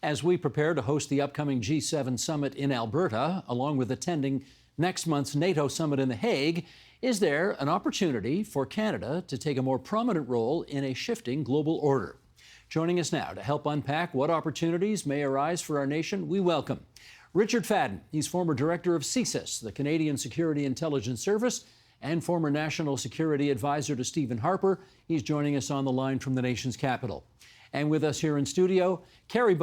as we prepare to host the upcoming G7 summit in Alberta, along with attending next month's NATO Summit in The Hague. Is there an opportunity for Canada to take a more prominent role in a shifting global order? Joining us now to help unpack what opportunities may arise for our nation, we welcome Richard Fadden. He's former director of CSIS, the Canadian Security Intelligence Service, and former National Security Advisor to Stephen Harper. He's joining us on the line from the nation's capital. And with us here in studio, Kerry,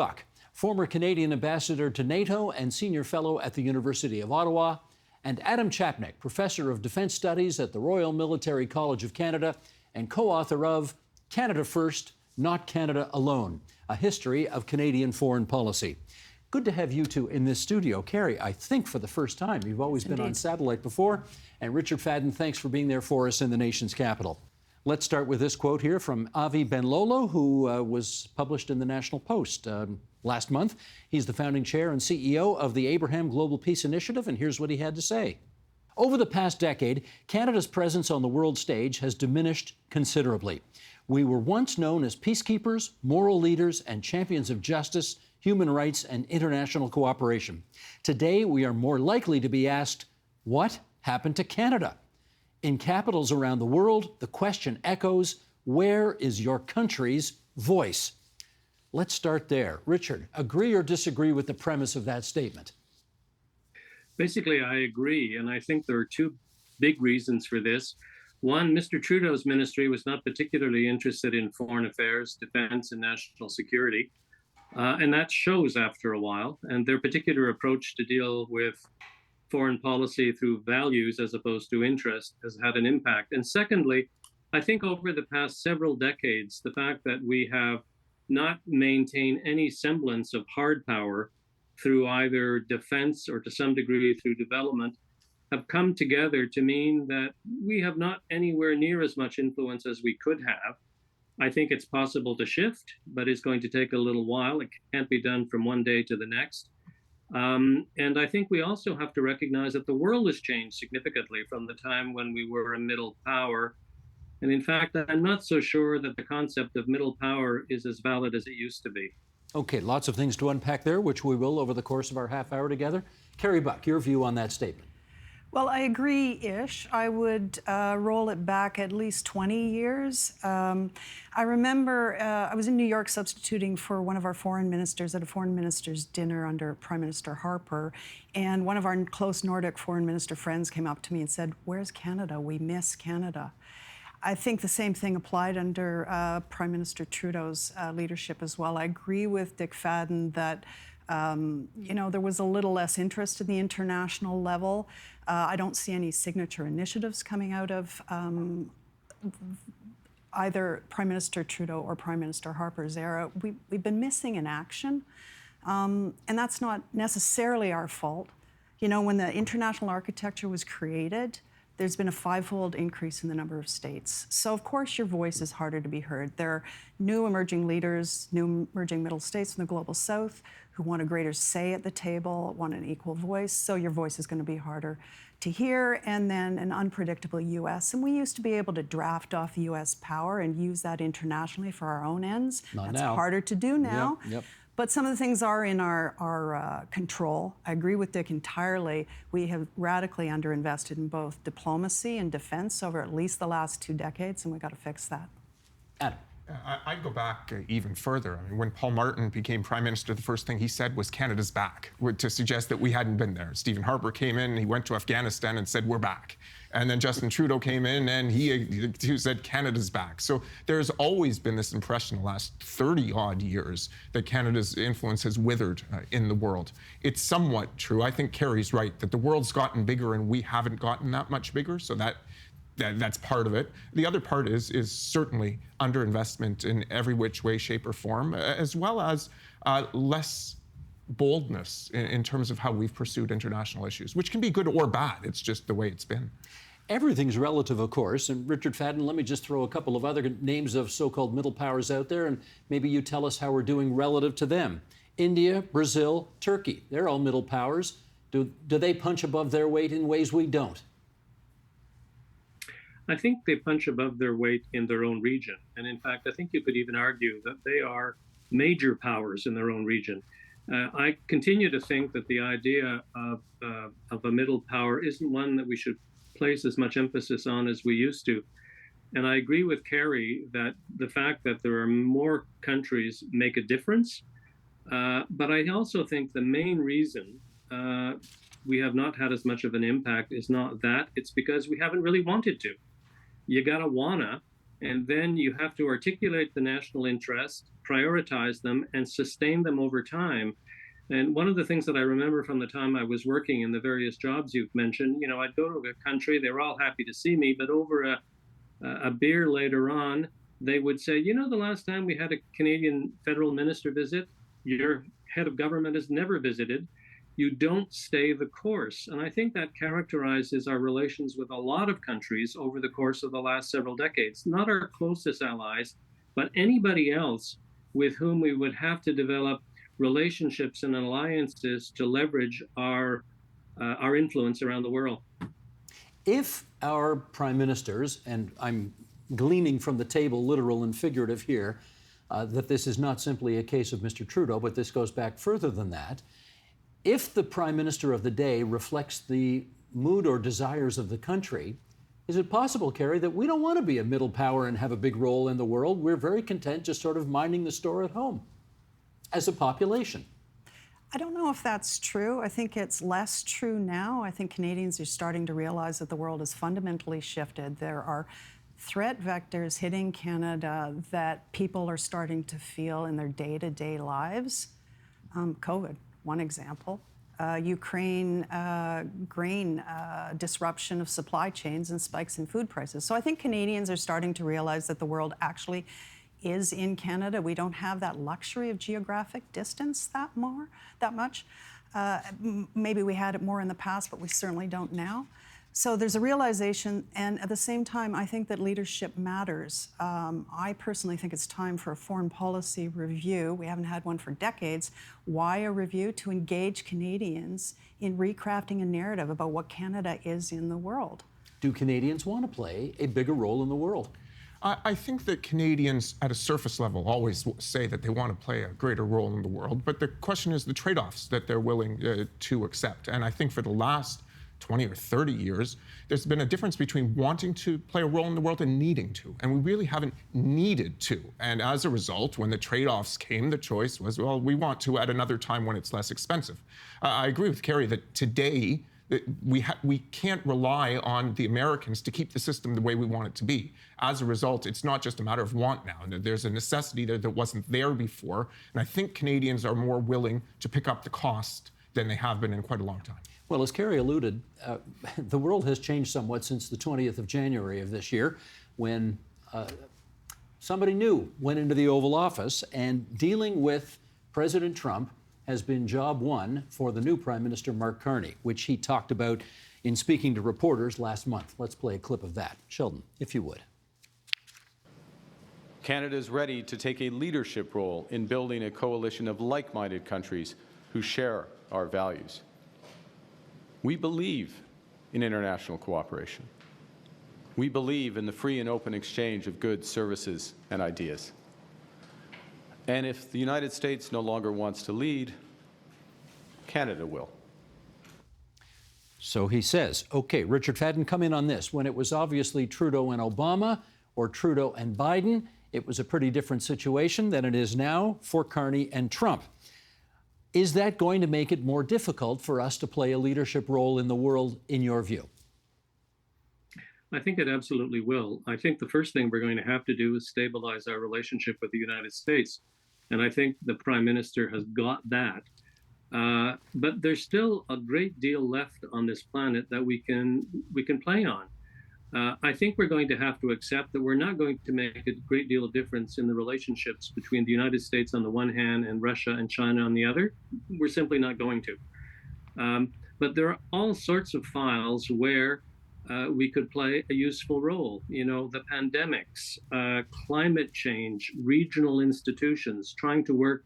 former Canadian ambassador to NATO and senior fellow at the University of Ottawa, and Adam Chapnick, professor of defense studies at the Royal Military College of Canada and co-author of Canada First, Not Canada Alone, a history of Canadian foreign policy. Good to have you two in this studio. Kerry, I think for the first time. You've always been on satellite before. And Richard Fadden, thanks for being there for us in the nation's capital. Let's start with this quote here from Avi Ben-Lolo, who was published in the National Post last month. He's the founding chair and CEO of the Abraham Global Peace Initiative, and here's what he had to say. Over the past decade, Canada's presence on the world stage has diminished considerably. We were once known as peacekeepers, moral leaders, and champions of justice, human rights, and international cooperation. Today, we are more likely to be asked, what happened to Canada? In capitals around the world, the question echoes, where is your country's voice? Let's start there. Richard, agree or disagree with the premise of that statement? Basically, I agree, and I think there are two big reasons for this. One, Mr. Trudeau's ministry was not particularly interested in foreign affairs, defense, and national security, and that shows after a while, and their particular approach to deal with foreign policy through values as opposed to interest has had an impact. And secondly, I think over the past several decades, the fact that we have not maintained any semblance of hard power through either defense or to some degree through development have come together to mean that we have not anywhere near as much influence as we could have. I think it's possible to shift, but it's going to take a little while. It can't be done from one day to the next. And I think we also have to recognize that the world has changed significantly from the time when we were a middle power. And in fact, I'm not so sure that the concept of middle power is as valid as it used to be. Okay, lots of things to unpack there, which we will over the course of our half hour together. Kerry, your view on that statement? Well, I agree-ish. I would roll it back at least 20 years. I remember I was in New York substituting for one of our foreign ministers at a foreign minister's dinner under Prime Minister Harper, and one of our close Nordic foreign minister friends came up to me and said, "Where's Canada? We miss Canada." I think the same thing applied under Prime Minister Trudeau's leadership as well. I agree with Dick Fadden that there was a little less interest in the international level. I don't see any signature initiatives coming out of either Prime Minister Trudeau or Prime Minister Harper's era. We've been missing in action, and that's not necessarily our fault. You know, when the international architecture was created, there's been a fivefold increase in the number of states. So, of course, your voice is harder to be heard. There are new emerging leaders, new emerging middle states in the global south who want a greater say at the table, want an equal voice. So your voice is going to be harder to hear. And then an unpredictable U.S. And we used to be able to draft off U.S. power and use that internationally for our own ends. Not That's now. harder to do now. Yep. But some of the things are in our control. I agree with Dick entirely. We have radically underinvested in both diplomacy and defense over at least the last 2 decades, and we've got to fix that. Adam. I'd go back even further. I mean, when Paul Martin became Prime Minister, the first thing he said was Canada's back, to suggest that we hadn't been there. Stephen Harper came in, he went to Afghanistan and said, we're back. And then Justin Trudeau came in and he said Canada's back. So there's always been this impression the last 30-odd years that Canada's influence has withered in the world. It's somewhat true. I think Kerry's right, that the world's gotten bigger and we haven't gotten that much bigger, so that's part of it. The other part is certainly underinvestment in every which way, shape, or form, as well as less boldness in terms of how we've pursued international issues, which can be good or bad. It's just the way it's been. Everything's relative, of course. And Richard Fadden, let me just throw a couple of other names of so-called middle powers out there, and maybe you tell us how we're doing relative to them. India, Brazil, Turkey, they're all middle powers. Do they punch above their weight in ways we don't? I think they punch above their weight in their own region. And in fact, I think you could even argue that they are major powers in their own region. I continue to think that the idea of a middle power isn't one that we should place as much emphasis on as we used to. And I agree with Kerry that the fact that there are more countries make a difference. But I also think the main reason we have not had as much of an impact is not that, it's because we haven't really wanted to. You gotta wanna, and then you have to articulate the national interest, prioritize them, and sustain them over time. And one of the things that I remember from the time I was working in the various jobs you've mentioned, you know, I'd go to a country, they were all happy to see me, but over a beer later on, they would say, you know, the last time we had a Canadian federal minister visit, your head of government has never visited. You don't stay the course. And I think that characterizes our relations with a lot of countries over the course of the last several decades, not our closest allies, but anybody else with whom we would have to develop relationships and alliances to leverage our influence around the world. If our prime ministers, and I'm gleaning from the table, literal and figurative here, that this is not simply a case of Mr. Trudeau, but this goes back further than that. If the prime minister of the day reflects the mood or desires of the country, is it possible, Kerry, that we don't want to be a middle power and have a big role in the world? We're very content just sort of minding the store at home as a population. I don't know if that's true. I think it's less true now. I think Canadians are starting to realize that the world has fundamentally shifted. There are threat vectors hitting Canada that people are starting to feel in their day-to-day lives. COVID, one example. Ukraine grain disruption of supply chains and spikes in food prices. So I think Canadians are starting to realize that the world actually is in Canada. We don't have that luxury of geographic distance that much. Maybe we had it more in the past, but we certainly don't now. So there's a realization, and at the same time, I think that leadership matters. I personally think it's time for a foreign policy review. We haven't had one for decades. Why a review? To engage Canadians in recrafting a narrative about what Canada is in the world. Do Canadians want to play a bigger role in the world? I think that Canadians at a surface level always say that they want to play a greater role in the world, but the question is the trade-offs that they're willing to accept. And I think for the last 20 or 30 years, there's been a difference between wanting to play a role in the world and needing to. And we really haven't needed to. And as a result, when the trade-offs came, the choice was, well, we want to at another time when it's less expensive. I agree with Kerry that today, we can't rely on the Americans to keep the system the way we want it to be. As a result, it's not just a matter of want now. There's a necessity there that wasn't there before. And I think Canadians are more willing to pick up the cost than they have been in quite a long time. Well, as Kerry alluded, the world has changed somewhat since the 20th of January of this year, when somebody new went into the Oval Office, and dealing with President Trump has been job one for the new Prime Minister, Mark Carney, which he talked about in speaking to reporters last month. Let's play a clip of that. Sheldon, if you would. Canada is ready to take a leadership role in building a coalition of like-minded countries who share our values. We believe in international cooperation. We believe in the free and open exchange of goods, services, and ideas. And if the United States no longer wants to lead, Canada will. So he says, okay, Richard Fadden, come in on this. When it was obviously Trudeau and Obama, or Trudeau and Biden, it was a pretty different situation than it is now for Carney and Trump. Is that going to make it more difficult for us to play a leadership role in the world, in your view? I think it absolutely will. I think the first thing we're going to have to do is stabilize our relationship with the United States. And I think the Prime Minister has got that. But there's still a great deal left on this planet that we can play on. I think we're going to have to accept that we're not going to make a great deal of difference in the relationships between the United States on the one hand and Russia and China on the other. We're simply not going to. But there are all sorts of files where we could play a useful role. You know, the pandemics, climate change, regional institutions, trying to work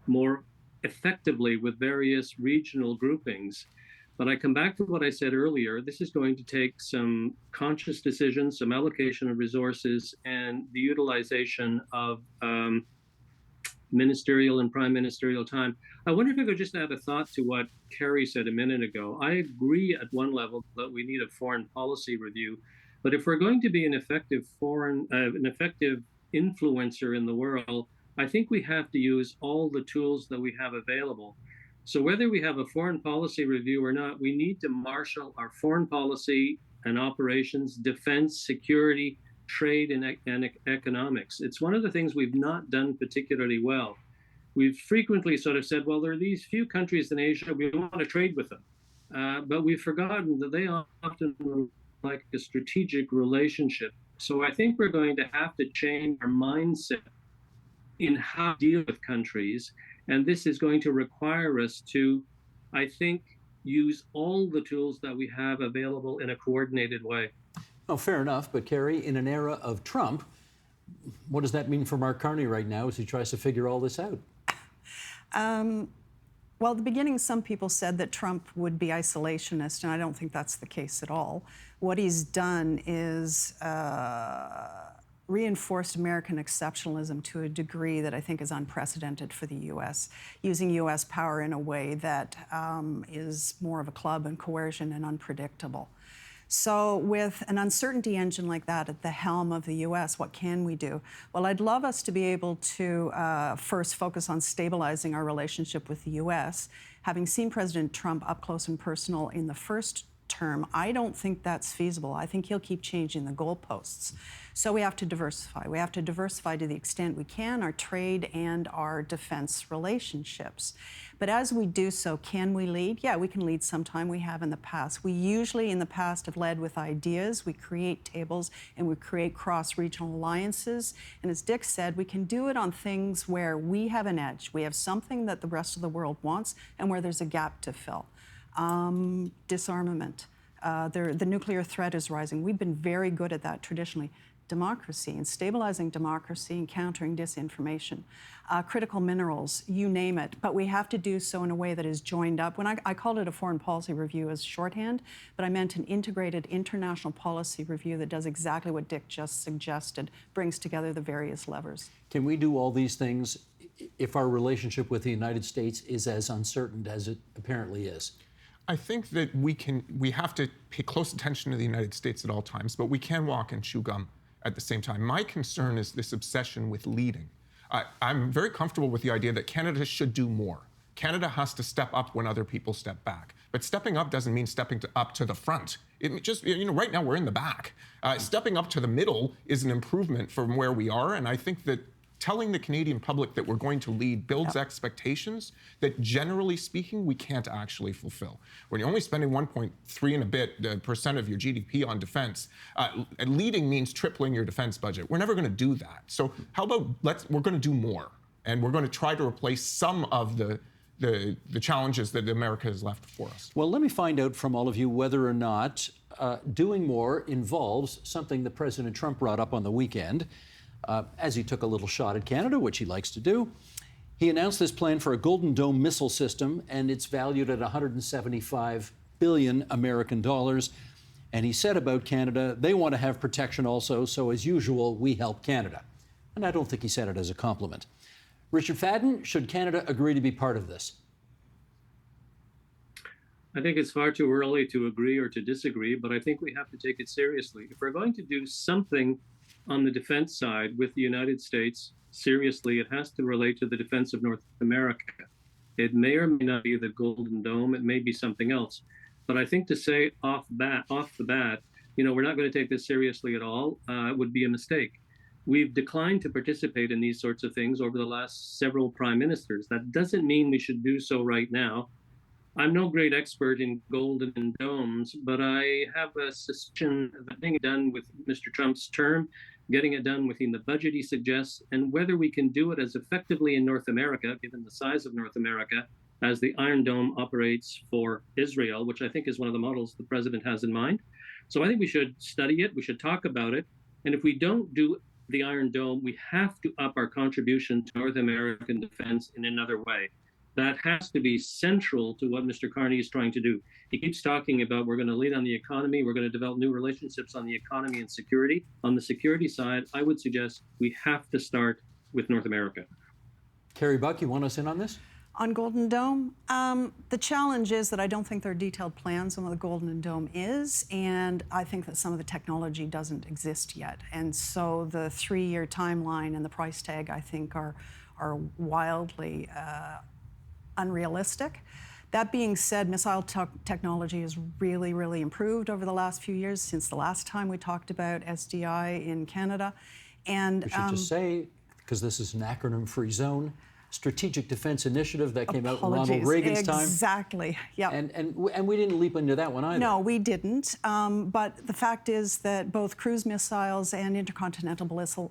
more effectively with various regional groupings. But I come back to what I said earlier. This is going to take some conscious decisions, some allocation of resources, and the utilization of ministerial and prime ministerial time. I wonder if I could just add a thought to what Kerry said a minute ago. I agree at one level that we need a foreign policy review, but if we're going to be an effective influencer in the world, I think we have to use all the tools that we have available. So whether we have a foreign policy review or not, we need to marshal our foreign policy and operations, defense, security, trade, and economics. It's one of the things we've not done particularly well. We've frequently sort of said, well, there are these few countries in Asia, we want to trade with them. But we've forgotten that they often like a strategic relationship. So I think we're going to have to change our mindset in how to deal with countries. And this is going to require us to, I think, use all the tools that we have available in a coordinated way. Oh, fair enough. But Kerry, in an era of Trump, what does that mean for Mark Carney right now as he tries to figure all this out? Well, at the beginning, some people said that Trump would be isolationist, and I don't think that's the case at all. What he's done is reinforced American exceptionalism to a degree that I think is unprecedented for the U.S., using U.S. power in a way that is more of a club and coercion and unpredictable. So with an uncertainty engine like that at the helm of the U.S., what can we do? Well, I'd love us to be able to first focus on stabilizing our relationship with the U.S. Having seen President Trump up close and personal in the first term, I don't think that's feasible. I think he'll keep changing the goalposts. So we have to diversify. We have to diversify to the extent we can, our trade and our defense relationships. But as we do so, can we lead? Yeah, we can lead sometime. We have in the past. We usually in the past have led with ideas. We create tables and we create cross-regional alliances. And as Dick said, we can do it on things where we have an edge. We have something that the rest of the world wants and where there's a gap to fill. Disarmament. The nuclear threat is rising. We've been very good at that traditionally. Democracy and stabilizing democracy and countering disinformation. Critical minerals, you name it. But we have to do so in a way that is joined up. When I called it a foreign policy review as shorthand, but I meant an integrated international policy review that does exactly what Dick just suggested, brings together the various levers. Can we do all these things if our relationship with the United States is as uncertain as it apparently is? I think that we have to pay close attention to the United States at all times, but we can walk and chew gum at the same time. My concern is this obsession with leading. I'm very comfortable with the idea that Canada should do more. Canada has to step up when other people step back. But stepping up doesn't mean stepping up to the front. It just, right now we're in the back. Stepping up to the middle is an improvement from where we are, and I think that telling the Canadian public that we're going to lead builds expectations that, generally speaking, we can't actually fulfill. When you're only spending 1.3 and a bit percent of your GDP on defense, leading means tripling your defense budget. We're never going to do that. So how about we're going to do more, and we're going to try to replace some of the challenges that America has left for us. Well, let me find out from all of you whether or not doing more involves something that President Trump brought up on the weekend. As he took a little shot at Canada, which he likes to do. He announced this plan for a Golden Dome missile system, and it's valued at 175 billion American dollars. And he said about Canada, they want to have protection also, so as usual, we help Canada. And I don't think he said it as a compliment. Richard Fadden, should Canada agree to be part of this? I think it's far too early to agree or to disagree, but I think we have to take it seriously. If we're going to do something on the defense side with the United States, seriously, it has to relate to the defense of North America. It may or may not be the Golden Dome, it may be something else. But I think to say off the bat, we're not going to take this seriously at all, would be a mistake. We've declined to participate in these sorts of things over the last several prime ministers. That doesn't mean we should do so right now. I'm no great expert in golden domes, but I have a suspicion that getting it done with Mr. Trump's term, getting it done within the budget he suggests, and whether we can do it as effectively in North America, given the size of North America, as the Iron Dome operates for Israel, which I think is one of the models the president has in mind. So I think we should study it, we should talk about it, and if we don't do the Iron Dome, we have to up our contribution to North American defense in another way. That has to be central to what Mr. Carney is trying to do. He keeps talking about we're going to lead on the economy, we're going to develop new relationships on the economy and security. On the security side, I would suggest we have to start with North America. Kerry Buck, you want us in on this? On Golden Dome, the challenge is that I don't think there are detailed plans on what the Golden Dome is, and I think that some of the technology doesn't exist yet. And so the 3-year timeline and the price tag, I think, are wildly unrealistic. That being said, missile technology has really, really improved over the last few years since the last time we talked about SDI in Canada. And We should just say, because this is an acronym-free zone, Strategic Defense Initiative that came out in Ronald Reagan's time. Exactly, yeah. And we didn't leap into that one either. No, we didn't. But the fact is that both cruise missiles and intercontinental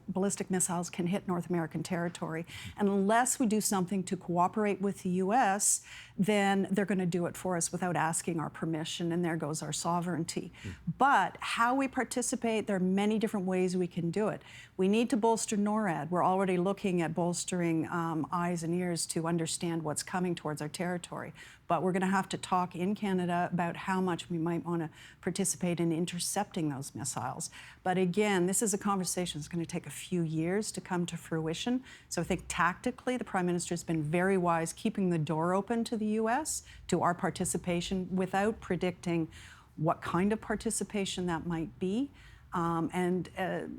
ballistic missiles can hit North American territory. And unless we do something to cooperate with the U.S., then they're going to do it for us without asking our permission, and there goes our sovereignty. But how we participate, there are many different ways we can do it. We need to bolster NORAD. We're already looking at bolstering eyes and ears to understand what's coming towards our territory. But we're going to have to talk in Canada about how much we might want to participate in intercepting those missiles. But again, this is a conversation that's going to take a few years to come to fruition. So I think tactically, the Prime Minister has been very wise keeping the door open to the U.S., to our participation, without predicting what kind of participation that might be, and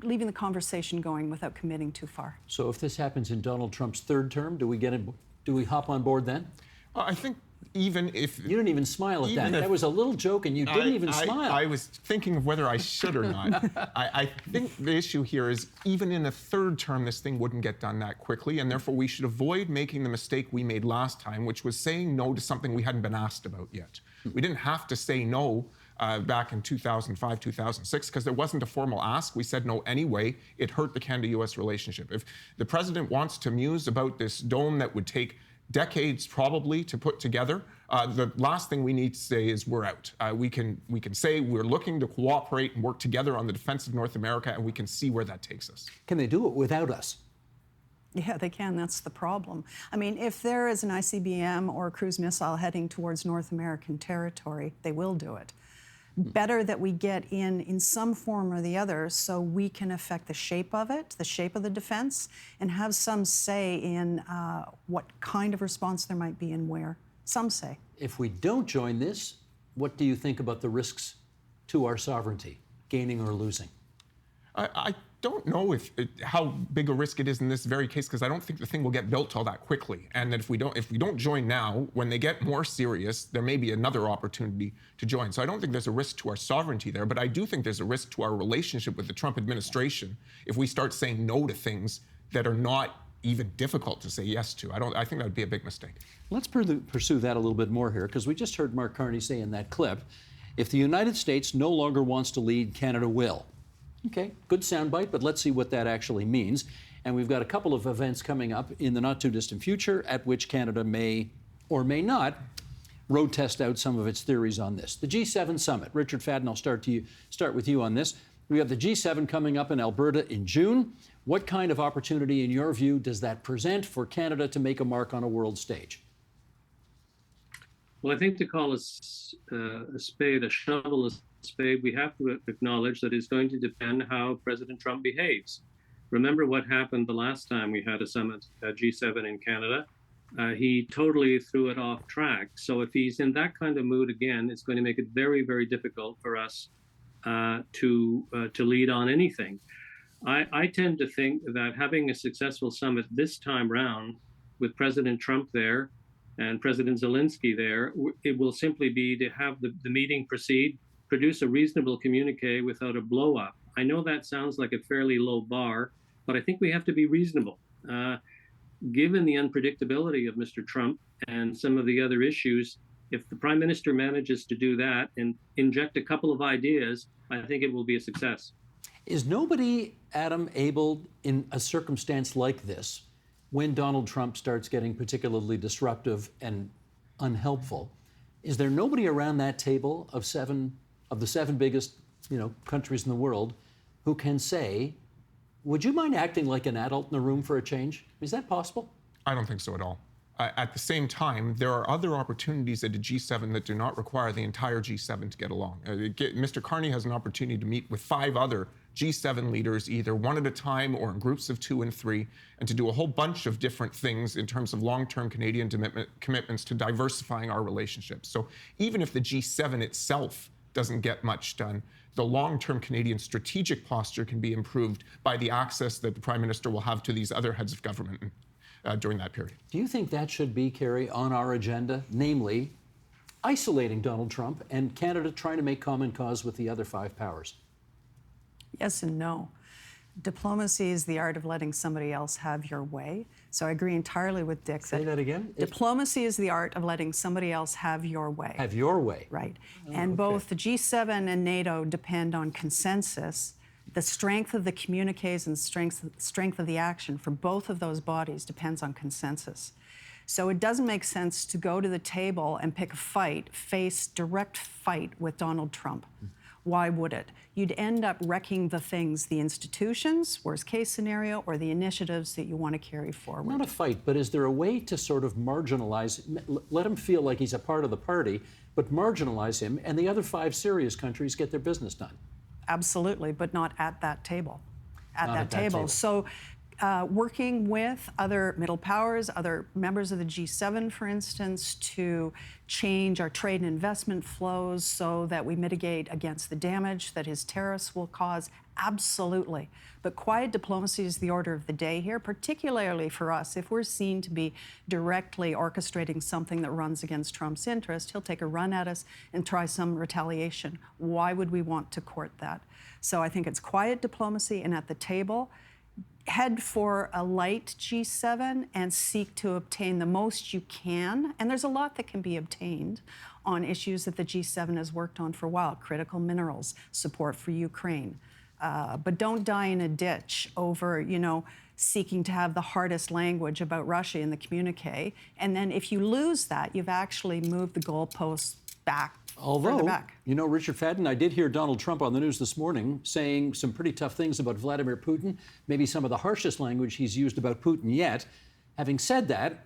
leaving the conversation going without committing too far. So if this happens in Donald Trump's third term, do we hop on board then? I think even if... You didn't even smile at that. That was a little joke, and you didn't even smile. I was thinking of whether I should or not. I think the issue here is even in a third term, this thing wouldn't get done that quickly, and therefore we should avoid making the mistake we made last time, which was saying no to something we hadn't been asked about yet. We didn't have to say no back in 2005, 2006, because there wasn't a formal ask. We said no anyway. It hurt the Canada-U.S. relationship. If the president wants to muse about this dome that would take decades probably to put together, the last thing we need to say is we're out. We can say we're looking to cooperate and work together on the defense of North America, and we can see where that takes us. Can they do it without us? Yeah, they can. That's the problem. I mean, if there is an ICBM or a cruise missile heading towards North American territory, they will do it. Better that we get in some form or the other so we can affect the shape of it, the shape of the defense, and have some say in what kind of response there might be and where. Some say. If we don't join this, what do you think about the risks to our sovereignty, gaining or losing? I don't know how big a risk it is in this very case, because I don't think the thing will get built all that quickly. And that if we don't join now, when they get more serious, there may be another opportunity to join. So I don't think there's a risk to our sovereignty there, but I do think there's a risk to our relationship with the Trump administration if we start saying no to things that are not even difficult to say yes to. I think that would be a big mistake. Let's pursue that a little bit more here, because we just heard Mark Carney say in that clip, if the United States no longer wants to lead, Canada will. Okay, good soundbite, but let's see what that actually means. And we've got a couple of events coming up in the not-too-distant future at which Canada may or may not road test out some of its theories on this. The G7 Summit. Richard Fadden, I'll start with you on this. We have the G7 coming up in Alberta in June. What kind of opportunity, in your view, does that present for Canada to make a mark on a world stage? Well, I think to call a spade a shovel a spade, we have to acknowledge that it's going to depend how President Trump behaves. Remember what happened the last time we had a summit, G7 in Canada. He totally threw it off track. So if he's in that kind of mood again, it's going to make it very, very difficult for us to lead on anything. I tend to think that having a successful summit this time round with President Trump there and President Zelensky there, it will simply be to have the meeting proceed, produce a reasonable communique without a blow-up. I know that sounds like a fairly low bar, but I think we have to be reasonable. Given the unpredictability of Mr. Trump and some of the other issues, if the Prime Minister manages to do that and inject a couple of ideas, I think it will be a success. Is nobody, Adam, able in a circumstance like this, when Donald Trump starts getting particularly disruptive and unhelpful, is there nobody around that table of the seven biggest, countries in the world who can say, would you mind acting like an adult in the room for a change? Is that possible? I don't think so at all. At the same time, there are other opportunities at a G7 that do not require the entire G7 to get along. Mr. Carney has an opportunity to meet with 5 other G7 leaders either one at a time or in groups of 2 and 3, and to do a whole bunch of different things in terms of long-term Canadian commitments to diversifying our relationships. So even if the G7 itself doesn't get much done, the long-term Canadian strategic posture can be improved by the access that the Prime Minister will have to these other heads of government during that period. Do you think that should be, Kerry, on our agenda, namely isolating Donald Trump and Canada trying to make common cause with the other 5 powers? Yes and no. Diplomacy is the art of letting somebody else have your way. So I agree entirely with Dick. Say that again? Diplomacy is the art of letting somebody else have your way. Have your way. Right. And both the G7 and NATO depend on consensus. The strength of the communiques and strength of the action for both of those bodies depends on consensus. So it doesn't make sense to go to the table and pick a fight, face direct fight with Donald Trump. Why would it? You'd end up wrecking the things, the institutions, worst case scenario, or the initiatives that you want to carry forward. Not a fight, but is there a way to sort of marginalize, let him feel like he's a part of the party, but marginalize him and the other 5 serious countries get their business done? Absolutely, but not at that table. At Not that at that table. table. So working with other middle powers, other members of the G7, for instance, to change our trade and investment flows so that we mitigate against the damage that his tariffs will cause, absolutely. But quiet diplomacy is the order of the day here, particularly for us. If we're seen to be directly orchestrating something that runs against Trump's interest, he'll take a run at us and try some retaliation. Why would we want to court that? So I think it's quiet diplomacy, and at the table, head for a light G7 and seek to obtain the most you can. And there's a lot that can be obtained on issues that the G7 has worked on for a while: critical minerals, support for Ukraine. But don't die in a ditch over, seeking to have the hardest language about Russia in the communique. And then if you lose that, you've actually moved the goalposts back. Although, Richard Fadden, I did hear Donald Trump on the news this morning saying some pretty tough things about Vladimir Putin, maybe some of the harshest language he's used about Putin yet. Having said that,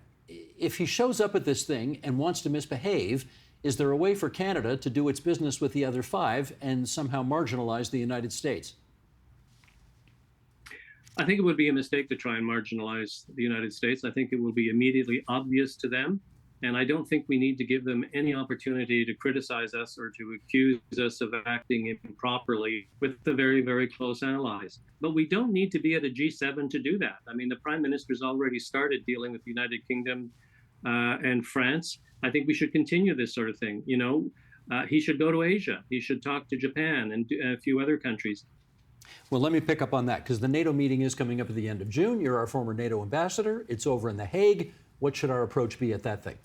if he shows up at this thing and wants to misbehave, is there a way for Canada to do its business with the other 5 and somehow marginalize the United States? I think it would be a mistake to try and marginalize the United States. I think it will be immediately obvious to them. And I don't think we need to give them any opportunity to criticize us or to accuse us of acting improperly with the very, very close allies. But we don't need to be at a G7 to do that. I mean, the Prime Minister's already started dealing with the United Kingdom and France. I think we should continue this sort of thing. He should go to Asia. He should talk to Japan and a few other countries. Well, let me pick up on that, because the NATO meeting is coming up at the end of June. You're our former NATO ambassador. It's over in The Hague. What should our approach be at that thing?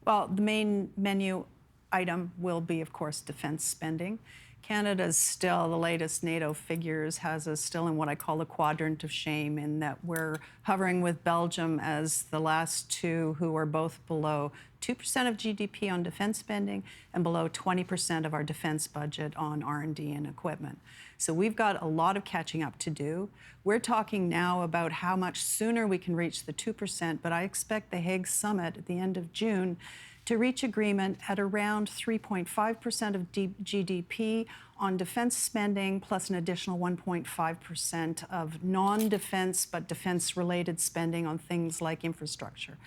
Well, the main menu item will be, of course, defense spending. Canada's still, the latest NATO figures has us still in what I call the quadrant of shame, in that we're hovering with Belgium as the last 2 who are both below 2% of GDP on defense spending and below 20% of our defense budget on R&D and equipment. So we've got a lot of catching up to do. We're talking now about how much sooner we can reach the 2%, but I expect the Hague Summit at the end of June to reach agreement at around 3.5% of GDP on defense spending, plus an additional 1.5% of non-defense but defense-related spending on things like infrastructure.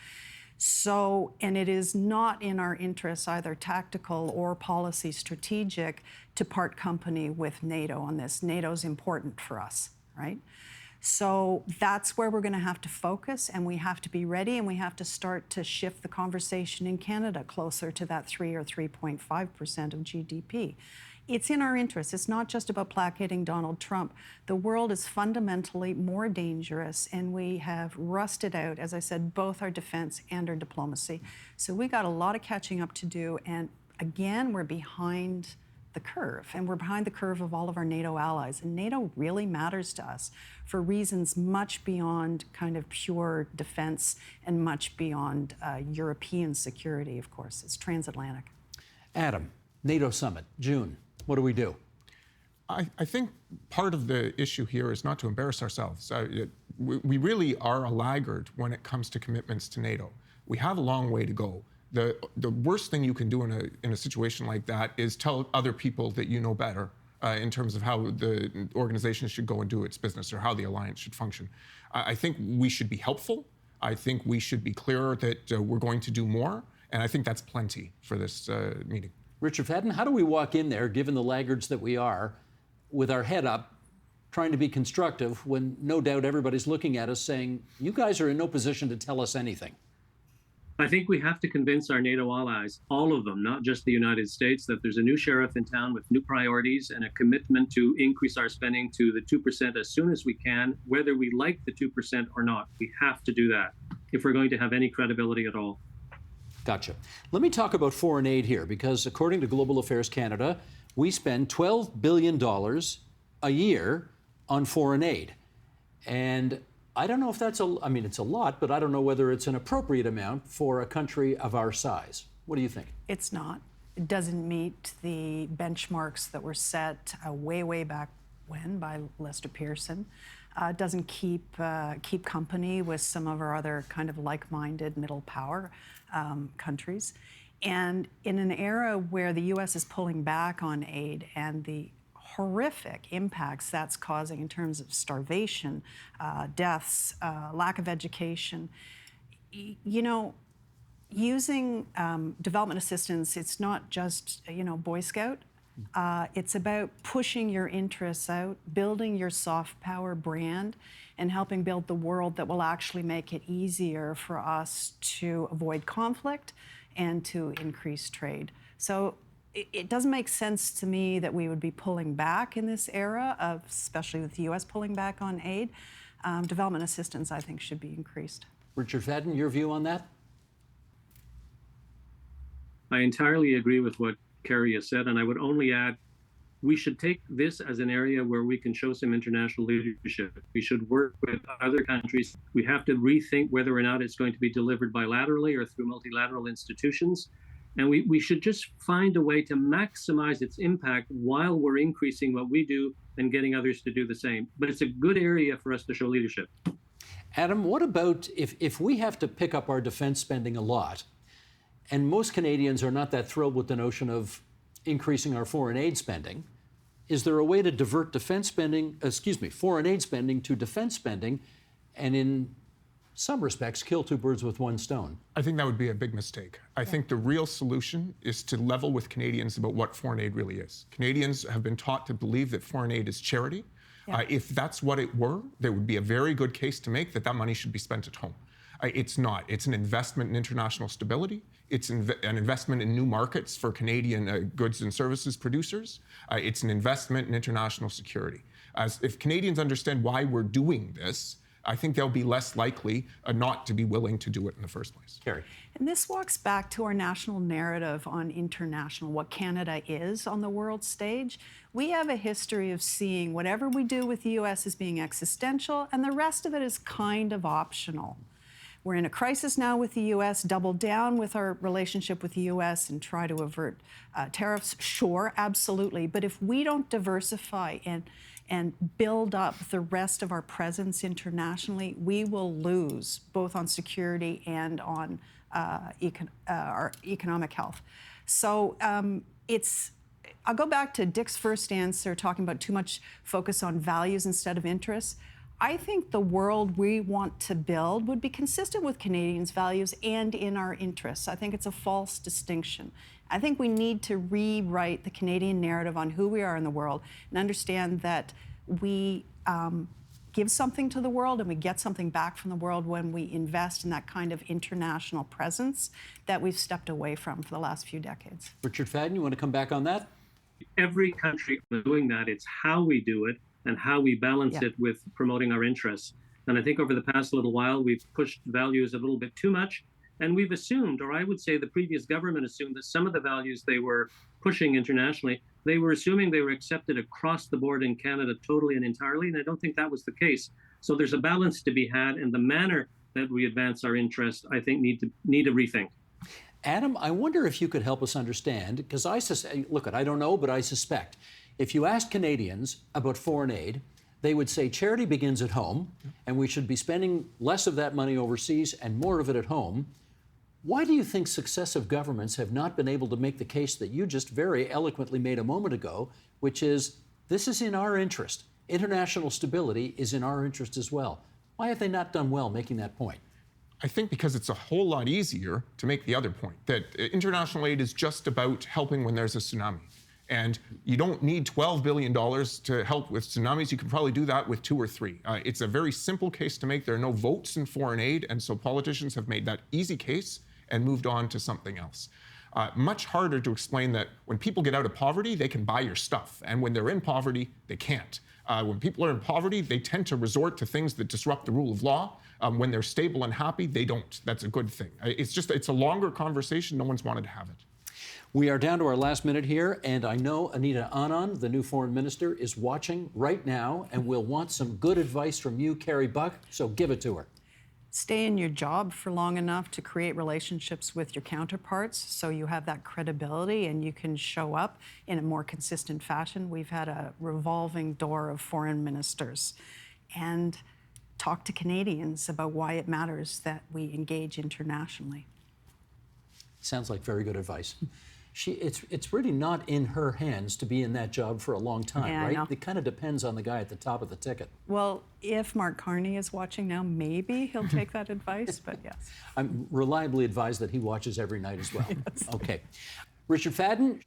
So, and it is not in our interests, either tactical or policy strategic, to part company with NATO on this. NATO's important for us, right? So that's where we're going to have to focus, and we have to be ready, and we have to start to shift the conversation in Canada closer to that 3 or 3.5% of GDP. It's in our interest. It's not just about placating Donald Trump. The world is fundamentally more dangerous, and we have rusted out, as I said, both our defense and our diplomacy. So we got a lot of catching up to do, and again, we're behind the curve, and we're behind the curve of all of our NATO allies. And NATO really matters to us for reasons much beyond kind of pure defense and much beyond European security, of course. It's transatlantic. Adam, NATO Summit, June. What do we do? I think part of the issue here is not to embarrass ourselves. We really are a laggard when it comes to commitments to NATO. We have a long way to go. The worst thing you can do in a situation like that is tell other people that you know better in terms of how the organization should go and do its business or how the alliance should function. I think we should be helpful. I think we should be clear that we're going to do more, and I think that's plenty for this meeting. Richard Fadden, how do we walk in there, given the laggards that we are, with our head up, trying to be constructive when no doubt everybody's looking at us saying, you guys are in no position to tell us anything? I think we have to convince our NATO allies, all of them, not just the United States, that there's a new sheriff in town with new priorities and a commitment to increase our spending to the 2% as soon as we can, whether we like the 2% or not. We have to do that if we're going to have any credibility at all. Gotcha. Let me talk about foreign aid here, because according to Global Affairs Canada, we spend $12 billion a year on foreign aid. And I don't know if that's it's a lot, but I don't know whether it's an appropriate amount for a country of our size. What do you think? It's not. It doesn't meet the benchmarks that were set way, way back when by Lester Pearson. It doesn't keep company with some of our other kind of like-minded middle power countries. And in an era where the U.S. is pulling back on aid and the horrific impacts that's causing in terms of starvation, deaths, lack of education. Using development assistance, it's not just, Boy Scout. It's about pushing your interests out, building your soft power brand, and helping build the world that will actually make it easier for us to avoid conflict and to increase trade. So it doesn't make sense to me that we would be pulling back in this era, especially with the U.S. pulling back on aid. Development assistance, I think, should be increased. Richard Fadden, your view on that? I entirely agree with what Kerry has said, and I would only add, we should take this as an area where we can show some international leadership. We should work with other countries. We have to rethink whether or not it's going to be delivered bilaterally or through multilateral institutions. And we should just find a way to maximize its impact while we're increasing what we do and getting others to do the same. But it's a good area for us to show leadership. Adam, what about if we have to pick up our defense spending a lot, and most Canadians are not that thrilled with the notion of increasing our foreign aid spending, is there a way to divert foreign aid spending to defense spending, and in some respects, kill two birds with one stone? I think that would be a big mistake. I think the real solution is to level with Canadians about what foreign aid really is. Canadians have been taught to believe that foreign aid is charity. Yeah. If that's what it were, there would be a very good case to make that money should be spent at home. It's not. It's an investment in international stability. It's an investment in new markets for Canadian goods and services producers. It's an investment in international security. If Canadians understand why we're doing this, I think they'll be less likely not to be willing to do it in the first place. Kerry. And this walks back to our national narrative on international, what Canada is on the world stage. We have a history of seeing whatever we do with the U.S. as being existential, and the rest of it is kind of optional. We're in a crisis now with the U.S., double down with our relationship with the U.S. and try to avert tariffs. Sure, absolutely. But if we don't diversify and build up the rest of our presence internationally, we will lose both on security and on our economic health. So I'll go back to Dick's first answer, talking about too much focus on values instead of interests. I think the world we want to build would be consistent with Canadians' values and in our interests. I think it's a false distinction. I think we need to rewrite the Canadian narrative on who we are in the world and understand that we give something to the world and we get something back from the world when we invest in that kind of international presence that we've stepped away from for the last few decades. Richard Fadden, you want to come back on that? Every country is doing that. It's how we do it and how we balance it with promoting our interests. And I think over the past little while, we've pushed values a little bit too much. And we've assumed, or I would say the previous government assumed, that some of the values they were pushing internationally, they were assuming they were accepted across the board in Canada totally and entirely. And I don't think that was the case. So there's a balance to be had. And the manner that we advance our interests, I think, need a rethink. Adam, I wonder if you could help us understand, because I don't know, but I suspect if you asked Canadians about foreign aid, they would say charity begins at home, and we should be spending less of that money overseas and more of it at home. Why do you think successive governments have not been able to make the case that you just very eloquently made a moment ago, which is This is in our interest. International stability is in our interest as well. Why have they not done well making that point? I think because it's a whole lot easier to make the other point, that international aid is just about helping when there's a tsunami. And you don't need $12 billion to help with tsunamis. You can probably do that with 2 or 3. It's a very simple case to make. There are no votes in foreign aid, and so politicians have made that easy case and moved on to something else. Much harder to explain that when people get out of poverty, they can buy your stuff. And when they're in poverty, they can't. When people are in poverty, they tend to resort to things that disrupt the rule of law. When they're stable and happy, they don't. That's a good thing. It's a longer conversation. No one's wanted to have it. We are down to our last minute here, and I know Anita Anand, the new foreign minister, is watching right now and will want some good advice from you, Kerry Buck, so give it to her. Stay in your job for long enough to create relationships with your counterparts so you have that credibility and you can show up in a more consistent fashion. We've had a revolving door of foreign ministers. And talk to Canadians about why it matters that we engage internationally. Sounds like very good advice. It's really not in her hands to be in that job for a long time, Yeah, I right? know. It kind of depends on the guy at the top of the ticket. Well, if Mark Carney is watching now, maybe he'll take that advice, but yes. I'm reliably advised that he watches every night as well. Yes. Okay. Richard Fadden?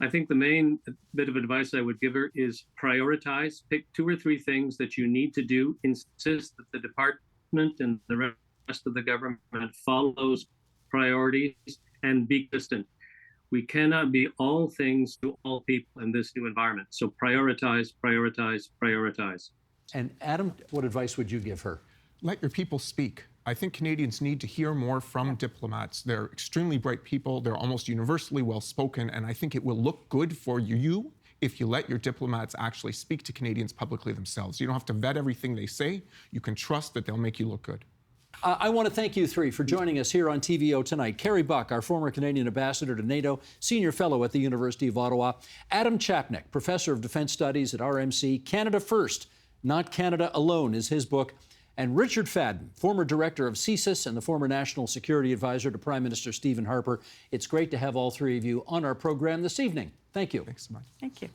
I think the main bit of advice I would give her is prioritize. Pick 2 or 3 things that you need to do. Insist that the department and the rest of the government follows priorities, and be consistent. We cannot be all things to all people in this new environment. So prioritize, prioritize, prioritize. And Adam, what advice would you give her? Let your people speak. I think Canadians need to hear more from diplomats. They're extremely bright people. They're almost universally well-spoken, and I think it will look good for you if you let your diplomats actually speak to Canadians publicly themselves. You don't have to vet everything they say. You can trust that they'll make you look good. I want to thank you 3 for joining us here on TVO tonight. Kerry Buck, our former Canadian ambassador to NATO, senior fellow at the University of Ottawa. Adam Chapnick, professor of defense studies at RMC. Canada First, Not Canada Alone is his book. And Richard Fadden, former director of CSIS and the former national security advisor to Prime Minister Stephen Harper. It's great to have all 3 of you on our program this evening. Thank you. Thanks so much. Thank you.